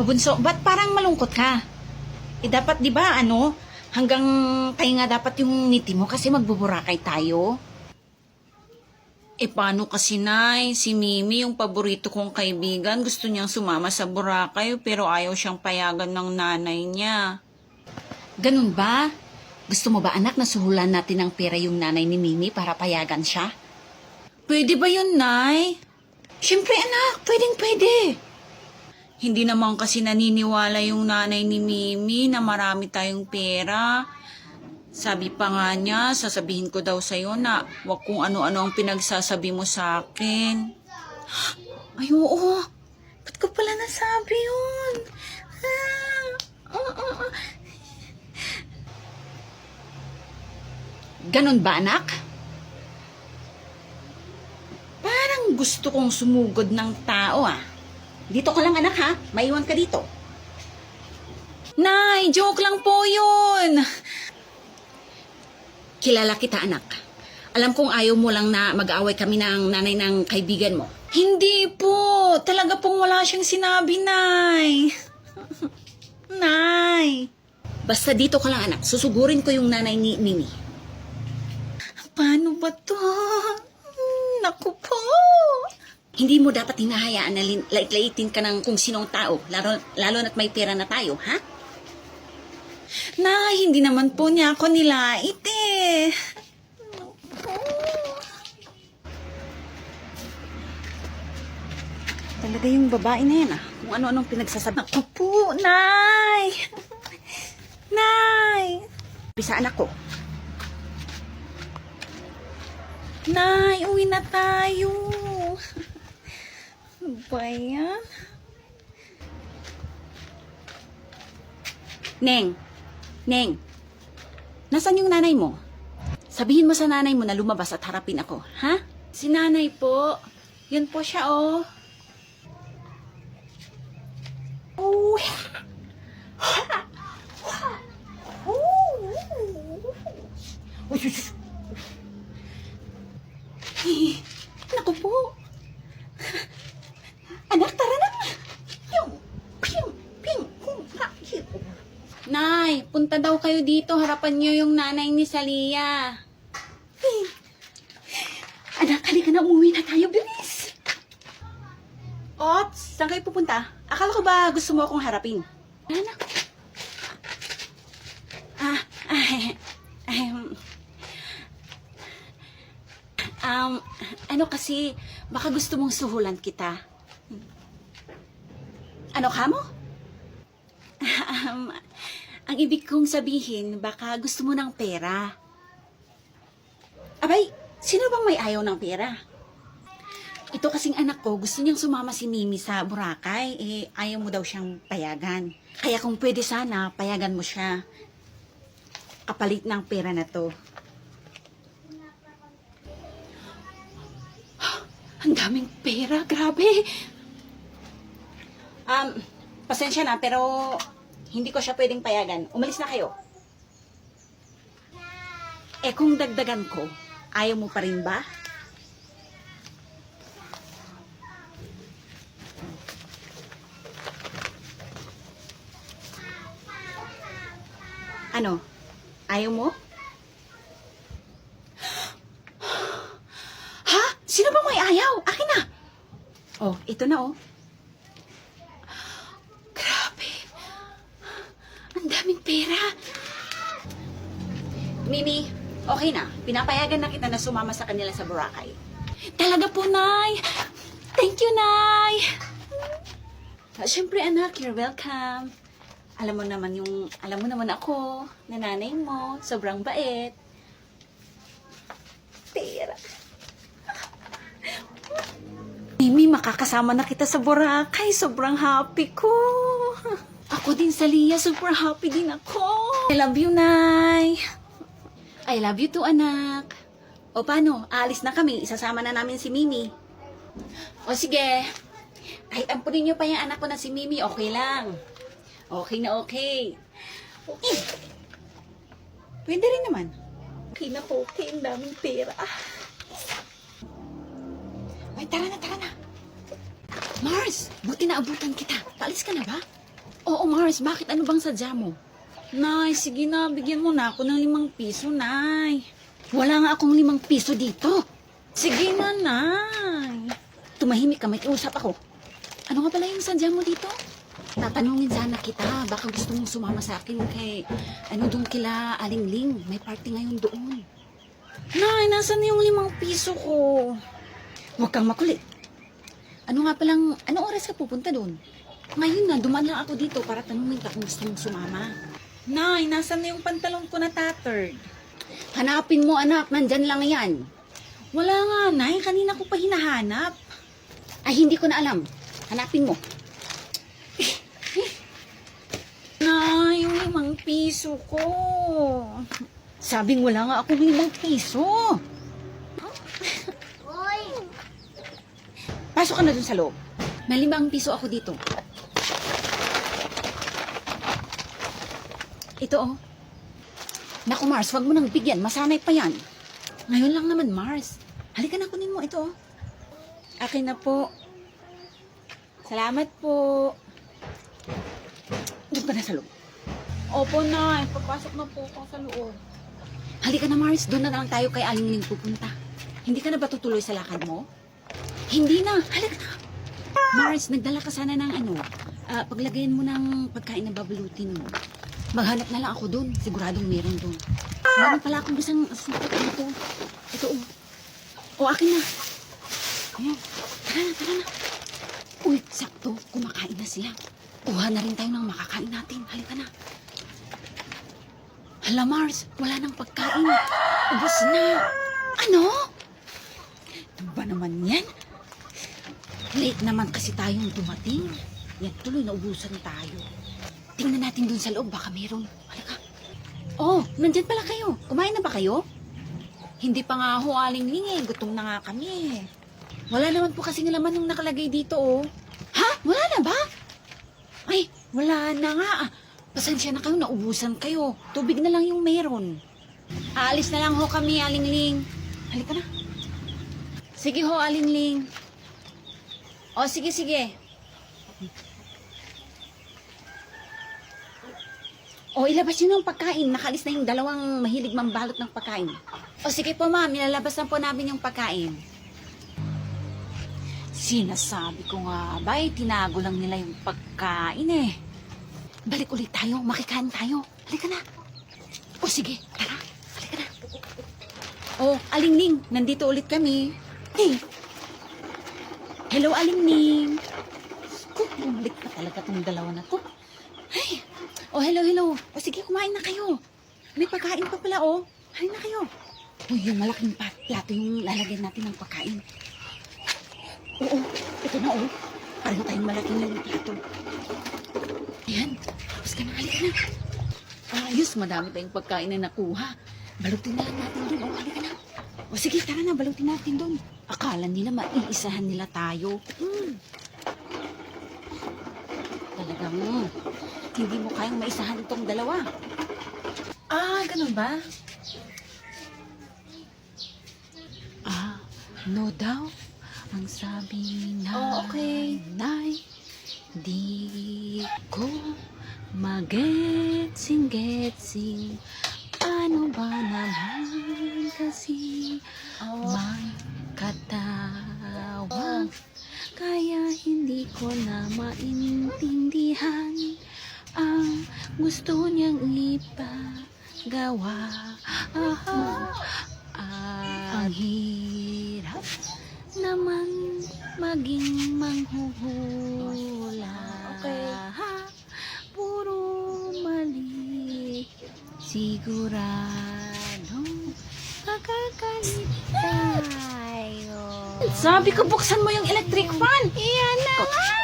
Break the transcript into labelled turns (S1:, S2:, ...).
S1: O bunso, ba't parang malungkot ka? Eh dapat 'di ba hanggang tayo nga dapat yung ngiti mo kasi magbuburakay tayo. Eh paano kasi Nay? Si Mimi, yung paborito kong kaibigan, gusto niyang sumama sa Boracay pero ayaw siyang payagan ng nanay niya. Ganun ba? Gusto mo ba anak na suhulan natin ng pera yung nanay ni Mimi para payagan siya? Pwede ba yun, Nay? Siyempre anak, pwedeng pwede. Hindi naman kasi naniniwala yung nanay ni Mimi na marami tayong pera. Sabi pa nga niya, sasabihin ko daw sa'yo na wag kung ano-ano ang pinagsasabi mo sa akin. Ay, oo. Ba't ko pala nasabi yun? Ganon ba, anak? Parang gusto kong sumugod ng tao, ah. Dito ka lang, anak, ha? Maiwan ka dito. Nay, joke lang po yun. Kilala kita, anak. Alam kong ayaw mo lang na mag-aaway kami ng nanay ng kaibigan mo. Hindi po. Talaga pong wala siyang sinabi, Nay. Nay. Basta dito ka lang, anak. Susugurin ko yung nanay ni Mimi. Paano ba to? Naku po. Hindi mo dapat hinahayaan na lait-laitin ka ng kung sinong tao, lalo na't may pera na tayo, ha? Nay, hindi naman po niya ako nilait eh. Talaga yung babae na yan ah. Kung ano-anong pinagsasabi. Naku po, Nay! Nay! Bisa anak ko. Nay, uwi na tayo. Ano ba yan? Neng, nasaan yung nanay mo? Sabihin mo sa nanay mo na lumabas at harapin ako, ha? Si nanay po. Yun po siya, oh. Oh. Naku po. Anak, tara na. Nay, punta daw kayo dito. Harapan niyo yung nanay ni Salia. Anak, halika na. Umuwi na tayo. Bilis. Ops, saan kayo pupunta? Akala ko ba gusto mo akong harapin? Anak. Ano kasi, baka gusto mong suhulan kita. Ano ka mo? Ang ibig kong sabihin, baka gusto mo ng pera. Abay, sino bang may ayaw ng pera? Ito kasing anak ko, gusto niyang sumama si Mimi sa Boracay. Eh, ayaw mo daw siyang payagan. Kaya kung pwede sana, payagan mo siya. Kapalit ng pera na to. Ang daming pera, grabe. Pasensya na, pero hindi ko siya pwedeng payagan. Umalis na kayo. Eh kung dagdagan ko, ayaw mo pa rin ba? Ano? Ayaw mo? Ha? Sino bang may ayaw? Akin na. Oh, ito na oh. Ang daming pera. Mimi, okay na. Pinapayagan na kita na sumama sa kanila sa Boracay. Talaga po, Nay. Thank you, Nay. Siyempre, anak, you're welcome. Alam mo naman ako, na nanay mo, sobrang bait. Pera. Mimi, makakasama na kita sa Boracay. Sobrang happy ko. Ako din, Salia. Super happy din ako. I love you, Nay. I love you too, anak. O paano? Aalis na kami. Isasama na namin si Mimi. O sige. Kahit ampunin niyo pa yung anak ko na si Mimi, okay lang. Okay na okay. Okay. Pwede rin naman. Okay na po, okay. Ang daming pera. Ay, tara na, tara na. Mars, buti na abutan kita. Paalis ka na ba? Oo, Mars, bakit? Ano bang sadya mo? Nay, sige na, bigyan mo na ako ng 5 piso, Nay. Wala nga akong 5 piso dito. Sige na, Nay. Tumahimik ka, may usap ako. Ano nga pala yung sadya mo dito? Tatanungin sana kita, baka gusto mong sumama sa akin kay, doon kila Aling Ling. May party ngayon doon. Nay, nasan na yung 5 piso ko? Huwag kang makulit. Ano nga palang, anong oras ka pupunta doon? Ngayon na, dumaan lang ako dito para tanungin ka kung gusto mong sumama. Nay, nasan na yung pantalon ko na tattered? Hanapin mo, anak. Nandyan lang yan. Wala nga, Nay. Kanina ko pa hinahanap. Ay, hindi ko na alam. Hanapin mo. Nay, yung 5 piso ko. Sabing wala nga akong 5 piso. Pasok ka na dun sa loob. May 5 piso ako dito. Ito, oh. Naku, Mars, wag mo nang bigyan. Masanay pa yan. Ngayon lang naman, Mars. Halika na, kunin mo ito, oh. Akin na po. Salamat po. Doon ka na sa loob. Opo, Nay. Papasok na po ako sa loob. Halika na, Mars. Doon na lang tayo kay Aling Ling pupunta. Hindi ka na ba tutuloy sa lakad mo? Hindi na. Halika na. Mars, nagdala ka sana ng paglagayan mo ng pagkain na babalutin mo. Maghanap na lang ako doon. Siguradong meron doon. Meron pala akong isang supot dito. Ito, oh. O, akin na. Ayan. Tara na. Uy, sakto. Kumakain na sila. Kuha na rin tayo ng makakain natin. Halika na. Hala, Mars. Wala nang pagkain. Ubus na. Ano? Ano ba naman yan? Late naman kasi tayong dumating. Yan, tuloy na ubusan tayo. Tingnan natin dun sa loob, baka meron. Halika. Oh, nandyan pala kayo. Kumain na ba kayo? Hindi pa nga ho, Aling Ling eh. Gutom na nga kami eh. Wala naman po kasi laman yung nakalagay dito oh. Ha? Wala na ba? Ay, wala na nga. Pasensya na kayo, naubusan kayo. Tubig na lang yung meron. Aalis na lang ho kami, Aling Ling. Halika na. Sige ho, Aling Ling. O, sige. O, ilabas nyo ng pagkain. Nakalis na yung 2 mahilig mambalot ng pagkain. O, sige po, ma'am. Ilalabas na po namin yung pagkain. Sinasabi ko nga ba, tinago lang nila yung pagkain eh. Balik ulit tayo. Makikain tayo. Halika na. O, sige. Tara. Halika na. O, Aling Ling. Nandito ulit kami. Hey. Hello, Aling Ling. Bumalik pa talaga tong 2 na to. Ay. Oh, hello. O, sige, kumain na kayo. May pagkain pa pala, oh. Hain na kayo. Uy, yung malaking plato yung lalagyan natin ng pagkain. Oo, ito na, oh. Pareho tayong malaking plato. Ayan, tapos ka na, halika na. Ayos, madami tayong pagkain na nakuha. Balutin na lang natin dun, oh, halika na. O, sige, tara na, balutin natin dun. Akala nila maiisahan nila tayo. Talagang, hindi mo kayang maisahan itong 2. Ganun ba? No daw. Ang sabi na okay. Nay, di ko magetsing. Ano ba naman kasi may katawang kaya hindi ko na maintindihan ang gusto niyang ipagawa. Ang hirap naman maging manghuhula. Puro mali. Siguradong makakalit tayo. Sabi ko, buksan mo yung electric fan. Iyan na nga.